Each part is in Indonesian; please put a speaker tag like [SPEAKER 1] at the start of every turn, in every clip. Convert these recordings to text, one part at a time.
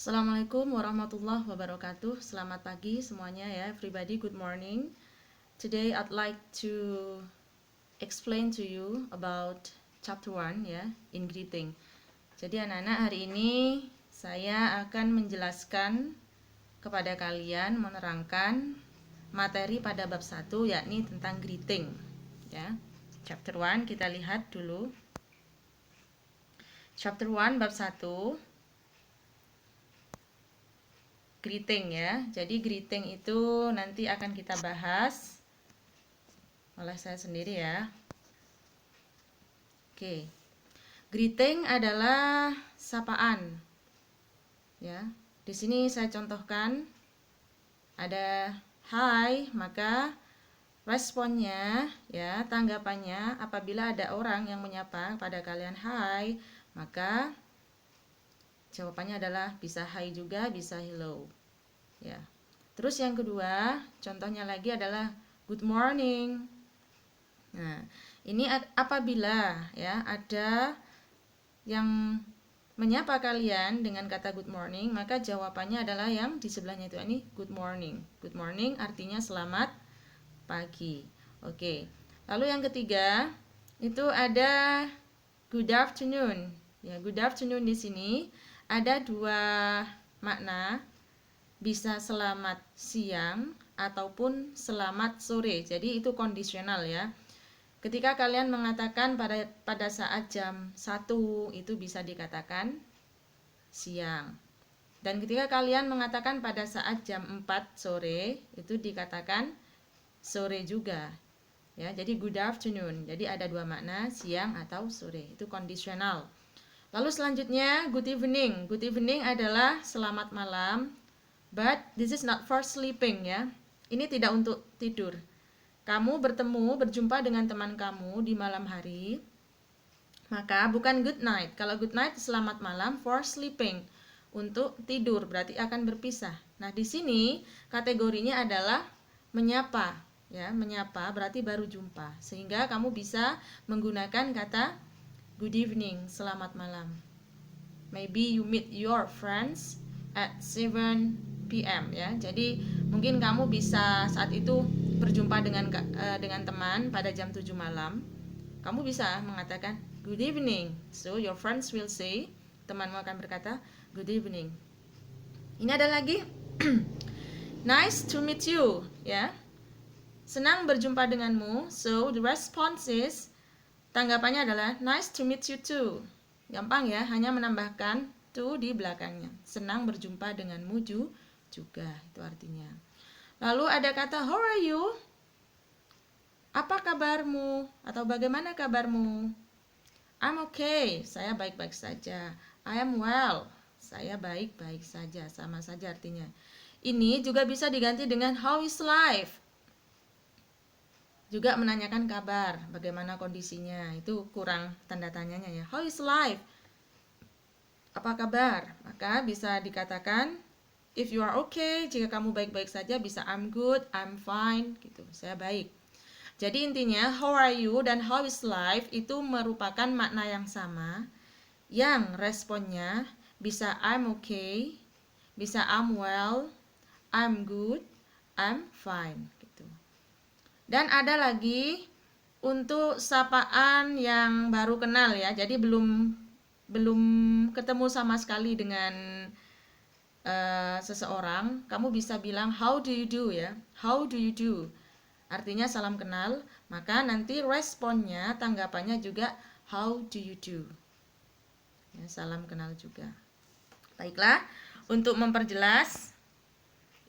[SPEAKER 1] Assalamualaikum warahmatullahi wabarakatuh. Selamat pagi semuanya ya, everybody. Good morning. Today I'd like to explain to you about chapter 1 ya, in greeting. Jadi anak-anak, hari ini saya akan menjelaskan kepada kalian, menerangkan materi pada bab 1 yakni tentang greeting ya. Chapter 1 kita lihat dulu. Chapter 1 bab 1 greeting ya. Jadi greeting itu nanti akan kita bahas oleh saya sendiri ya. Oke. Greeting adalah sapaan. Ya. Di sini saya contohkan ada hai, maka responnya ya, tanggapannya apabila ada orang yang menyapa pada kalian hai, maka jawabannya adalah bisa hai juga, bisa hello. Ya. Terus yang kedua, contohnya lagi adalah good morning. Nah, ini apabila ya ada yang menyapa kalian dengan kata good morning, maka jawabannya adalah yang di sebelahnya itu, ini good morning. Good morning artinya selamat pagi. Oke. Lalu yang ketiga, itu ada good afternoon. Ya, good afternoon di sini ada dua makna, bisa selamat siang ataupun selamat sore. Jadi itu kondisional ya. Ketika kalian mengatakan pada saat jam 1 itu bisa dikatakan siang. Dan ketika kalian mengatakan pada saat jam 4 sore itu dikatakan sore juga. Ya, jadi good afternoon. Jadi ada dua makna, siang atau sore. Itu kondisional. Lalu selanjutnya good evening. Good evening adalah selamat malam. But this is not for sleeping ya. Ini tidak untuk tidur. Kamu berjumpa dengan teman kamu di malam hari, maka bukan good night. Kalau good night selamat malam, for sleeping untuk tidur, berarti akan berpisah. Nah, di sini kategorinya adalah menyapa ya, menyapa berarti baru jumpa. Sehingga kamu bisa menggunakan kata good evening, selamat malam. Maybe you meet your friends at 7 p.m. ya. Jadi mungkin kamu bisa saat itu berjumpa dengan teman pada jam 7 malam. Kamu bisa mengatakan good evening. So your friends will say, temanmu akan berkata good evening. Ini ada lagi nice to meet you ya. Senang berjumpa denganmu. So the response is, tanggapannya adalah nice to meet you too. Gampang ya, hanya menambahkan to di belakangnya. Senang berjumpa denganmu juga, itu artinya. Lalu ada kata how are you? Apa kabarmu? Atau bagaimana kabarmu? I'm okay, saya baik-baik saja. I am well, saya baik-baik saja. Sama saja artinya. Ini juga bisa diganti dengan how is life? Juga menanyakan kabar, bagaimana kondisinya. Itu kurang tanda tanyanya ya. How is life? Apa kabar? Maka bisa dikatakan if you are okay, jika kamu baik-baik saja bisa I'm good, I'm fine gitu. Saya baik. Jadi intinya how are you dan how is life itu merupakan makna yang sama, yang responnya bisa I'm okay, bisa I'm well, I'm good, I'm fine gitu. Dan ada lagi untuk sapaan yang baru kenal ya. Jadi belum ketemu sama sekali dengan seseorang, kamu bisa bilang how do you do ya. How do you do? Artinya salam kenal, maka nanti responnya, tanggapannya juga how do you do. Ya, salam kenal juga. Baiklah, untuk memperjelas,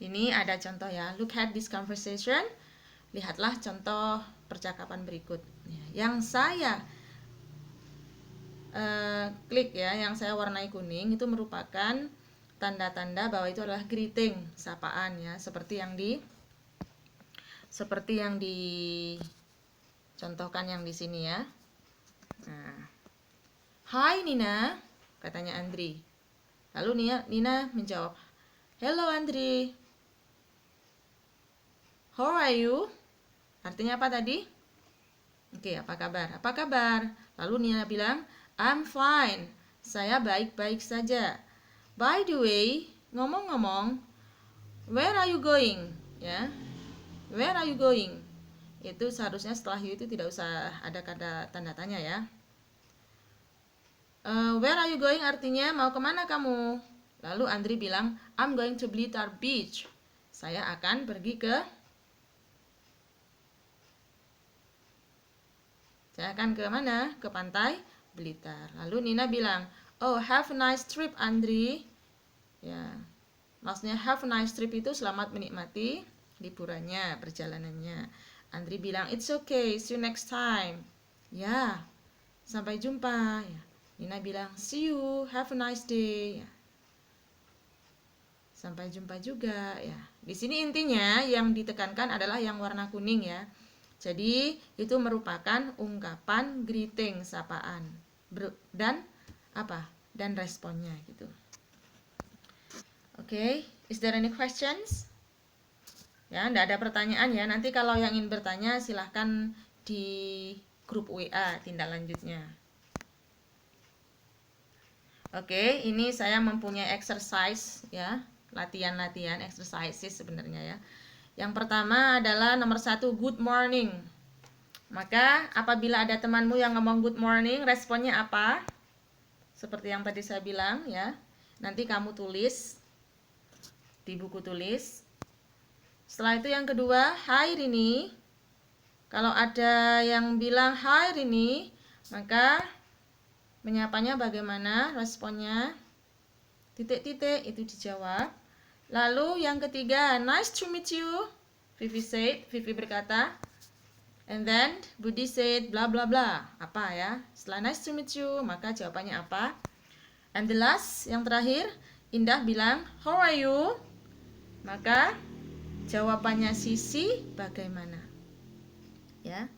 [SPEAKER 1] ini ada contoh ya. Look at this conversation. Lihatlah contoh percakapan berikut. Yang saya klik ya, yang saya warnai kuning itu merupakan tanda-tanda bahwa itu adalah greeting, sapaan ya, seperti yang dicontohkan yang di sini ya. Nah, Hai Nina, katanya Andri. Lalu Nina menjawab, Hello Andri. How are you? Artinya apa tadi? Oke, apa kabar? Apa kabar? Lalu Nina bilang, I'm fine. Saya baik-baik saja. By the way, ngomong-ngomong, where are you going? Ya, where are you going? Itu seharusnya setelah you itu tidak usah ada kata tanda tanya ya. Where are you going artinya mau kemana kamu? Lalu Andri bilang, I'm going to Blitar Beach. Saya akan pergi ke mana? Ke pantai Blitar. Lalu Nina bilang, oh, have a nice trip Andri. Ya, maksudnya have a nice trip itu selamat menikmati liburannya, perjalanannya. Andri bilang, it's okay, see you next time. Ya, sampai jumpa. Ya. Nina bilang, see you, have a nice day. Ya. Sampai jumpa juga. Ya, di sini intinya yang ditekankan adalah yang warna kuning ya. Jadi itu merupakan ungkapan greeting, sapaan, dan apa? Dan responnya gitu. Oke, is there any questions? Ya, enggak ada pertanyaan ya. Nanti kalau yang ingin bertanya silahkan di grup WA tindak lanjutnya. Oke, ini saya mempunyai exercise ya, latihan-latihan exercises sebenarnya ya. Yang pertama adalah nomor 1, good morning. Maka apabila ada temanmu yang ngomong good morning, responnya apa? Seperti yang tadi saya bilang ya. Nanti kamu tulis di buku tulis. Setelah itu yang kedua, hi Rini. Kalau ada yang bilang hi Rini, maka menyapanya bagaimana? Responnya titik-titik itu dijawab. Lalu yang ketiga, nice to meet you. Vivi berkata. And then Budi said bla bla bla. Apa ya? Setelah nice to meet you, maka jawabannya apa? And the last, yang terakhir, Indah bilang, how are you? Maka jawabannya Sisi bagaimana? Ya.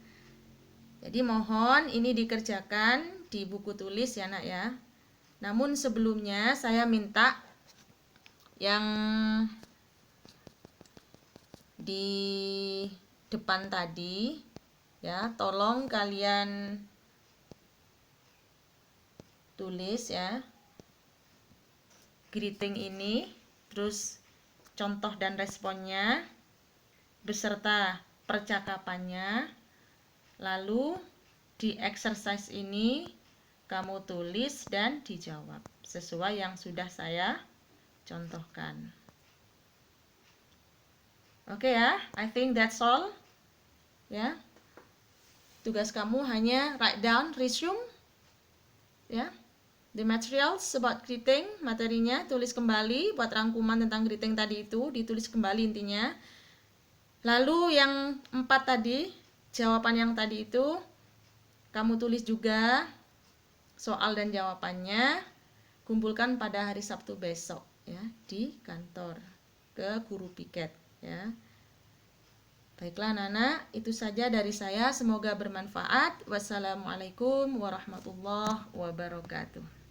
[SPEAKER 1] Jadi mohon ini dikerjakan di buku tulis ya Nak ya. Namun sebelumnya saya minta yang di depan tadi ya, tolong kalian tulis ya greeting ini, terus contoh dan responnya beserta percakapannya. Lalu di exercise ini kamu tulis dan dijawab sesuai yang sudah saya contohkan. Oke ya, I think that's all. Ya. Tugas kamu hanya write down, resume ya. The materials about greeting, materinya tulis kembali, buat rangkuman tentang greeting tadi itu ditulis kembali intinya. Lalu yang 4 tadi, jawaban yang tadi itu kamu tulis juga soal dan jawabannya, kumpulkan pada hari Sabtu besok ya di kantor ke guru piket ya. Baiklah Nana, itu saja dari saya, semoga bermanfaat. Wassalamualaikum warahmatullahi wabarakatuh.